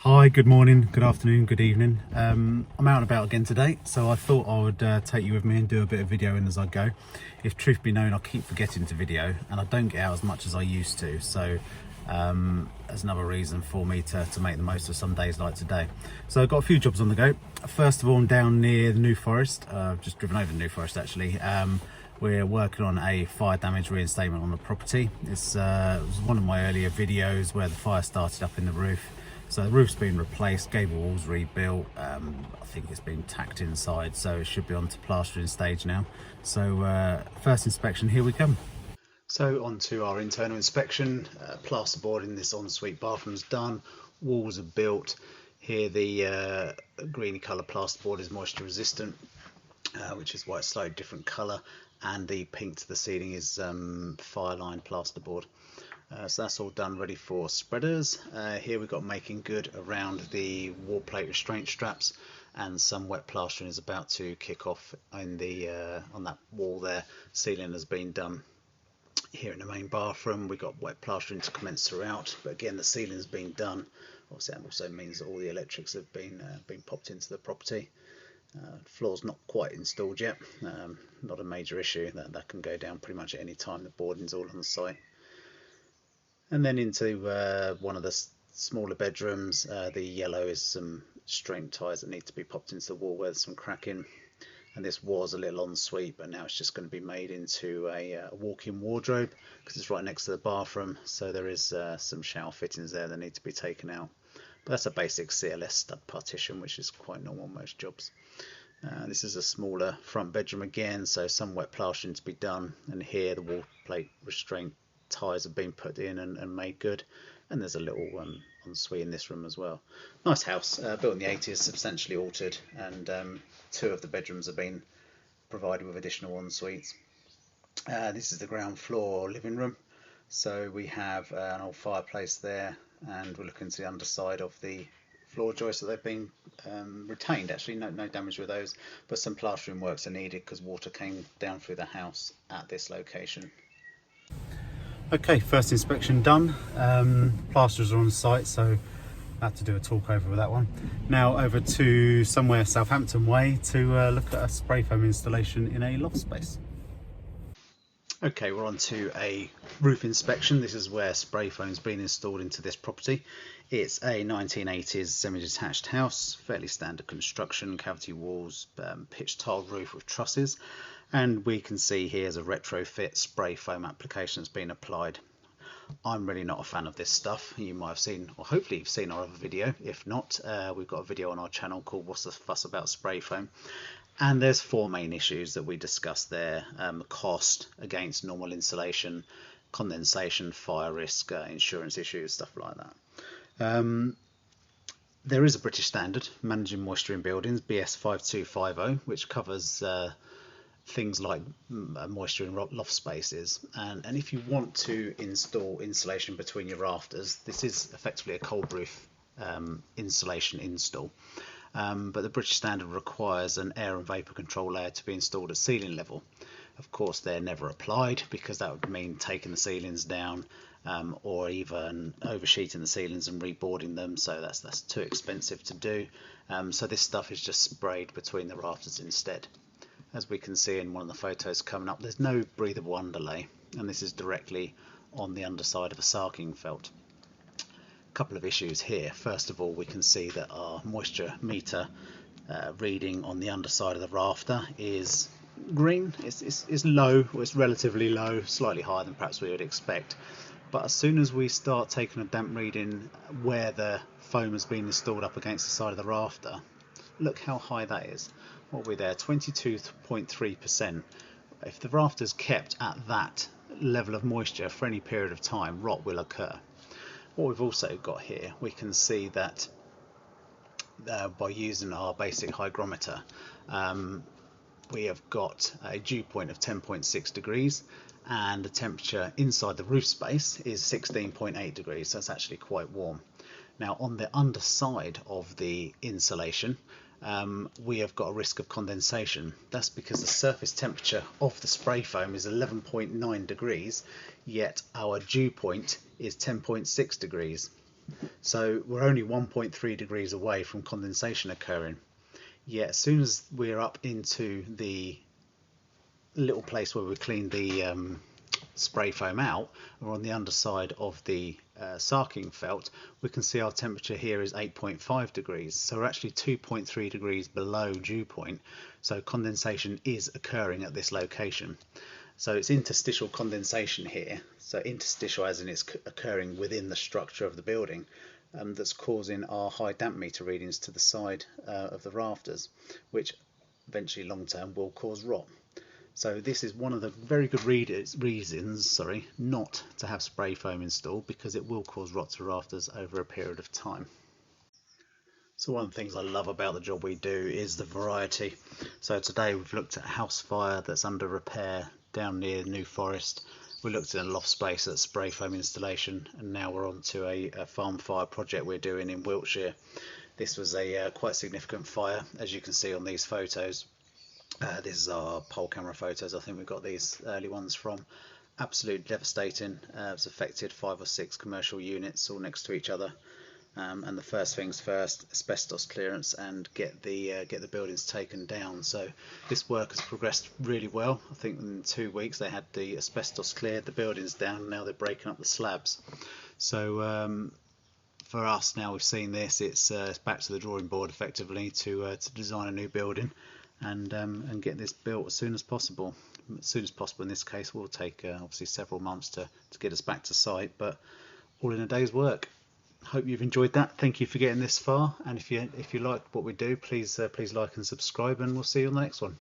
Hi, good morning, good afternoon, good evening. I'm out and about again today, so I thought I would take you with me and do a bit of videoing as I go. If truth be known, I keep forgetting to video and I don't get out as much as I used to, so that's another reason for me to make the most of some days like today. So I've got a few jobs on the go. First of all, I'm down near the New Forest. I've just driven over the New Forest actually. We're working on a fire damage reinstatement on the property. It was one of my earlier videos where the fire started up in the roof. So the roof's been replaced, gable walls rebuilt, I think it's been tacked inside, so it should be on to plastering stage now. So first inspection, here we come. So on to our internal inspection. Plasterboard in this ensuite bathroom's done, walls are built. Here the greeny colour plasterboard is moisture resistant, which is why it's slightly different colour, and the pink to the ceiling is fire line plasterboard. So that's all done, ready for spreaders. Here we've got making good around the wall plate restraint straps, and some wet plastering is about to kick off in the on that wall there. Ceiling has been done. Here in the main bathroom we've got wet plastering to commence throughout, but again the ceiling's been done. Obviously that also means that all the electrics have been popped into the property. Floor's not quite installed yet, not a major issue, that can go down pretty much at any time. The boarding's all on the site. And then into one of the smaller bedrooms, the yellow is some string ties that need to be popped into the wall where there's some cracking. And this was a little ensuite, but now it's just going to be made into a walk-in wardrobe because it's right next to the bathroom. So there is some shower fittings there that need to be taken out. But that's a basic CLS stud partition, which is quite normal on most jobs. This is a smaller front bedroom again, so some wet plastering to be done. And here the wall plate restraint ties have been put in and made good, and there's a little ensuite in this room as well. Nice house, built in the 80s, substantially altered, and two of the bedrooms have been provided with additional ensuites. This is the ground floor living room, so we have an old fireplace there, and we're looking to the underside of the floor joists that they've been retained. Actually no damage with those, but some plastering works are needed because water came down through the house at this location. Okay, first inspection done. Plasterers are on site, so I had to do a talk over with that one. Now over to somewhere Southampton way to look at a spray foam installation in a loft space. Okay, we're on to a roof inspection. This is where spray foam's been installed into this property. It's a 1980s semi-detached house, fairly standard construction, cavity walls, pitched tiled roof with trusses. And we can see here's a retrofit spray foam application that's been applied. I'm really not a fan of this stuff. You might have seen, or hopefully you've seen our other video. If not, we've got a video on our channel called What's the Fuss About Spray Foam? And there's four main issues that we discussed there. Cost against normal insulation, condensation, fire risk, insurance issues, stuff like that. There is a British standard, Managing Moisture in Buildings, BS 5250, which covers things like moisture in loft spaces, and if you want to install insulation between your rafters, this is effectively a cold roof insulation install, but the British standard requires an air and vapour control layer to be installed at ceiling level. Of course they're never applied because that would mean taking the ceilings down or even oversheeting the ceilings and reboarding them, so that's too expensive to do. So this stuff is just sprayed between the rafters instead. As we can see in one of the photos coming up, there's no breathable underlay, and this is directly on the underside of a sarking felt. A couple of issues here. First of all, we can see that our moisture meter reading on the underside of the rafter is green. It's low, or it's relatively low, slightly higher than perhaps we would expect. But as soon as we start taking a damp reading where the foam has been installed up against the side of the rafter, look how high that is. What are we there? 22.3%. If the rafter's kept at that level of moisture for any period of time, rot will occur. What we've also got here, we can see that by using our basic hygrometer, we have got a dew point of 10.6 degrees, and the temperature inside the roof space is 16.8 degrees, so it's actually quite warm. Now on the underside of the insulation, we have got a risk of condensation. That's because the surface temperature of the spray foam is 11.9 degrees, yet our dew point is 10.6 degrees. So we're only 1.3 degrees away from condensation occurring. Yet as soon as we're up into the little place where we clean the spray foam out, or on the underside of the sarking felt, we can see our temperature here is 8.5 degrees. So we're actually 2.3 degrees below dew point. So condensation is occurring at this location. So it's interstitial condensation here. So interstitial as in it's occurring within the structure of the building, that's causing our high damp meter readings to the side of the rafters, which eventually long term will cause rot. So this is one of the very good reasons not to have spray foam installed, because it will cause rot to rafters over a period of time. So one of the things I love about the job we do is the variety. So today we've looked at a house fire that's under repair down near New Forest. We looked at a loft space at spray foam installation, and now we're on to a farm fire project we're doing in Wiltshire. This was a quite significant fire, as you can see on these photos. This is our pole camera photos. I think we've got these early ones from. Absolutely devastating. It's affected 5 or 6 commercial units all next to each other. And the first things first, asbestos clearance and get the buildings taken down. So this work has progressed really well. I think in 2 weeks they had the asbestos cleared, the buildings down, and now they're breaking up the slabs. So for us, now we've seen this, it's back to the drawing board effectively to design a new building and get this built as soon as possible. As soon as possible in this case will take obviously several months to get us back to site, but all in a day's work. Hope you've enjoyed that. Thank you for getting this far, and if you like what we do, please like and subscribe, and we'll see you on the next one.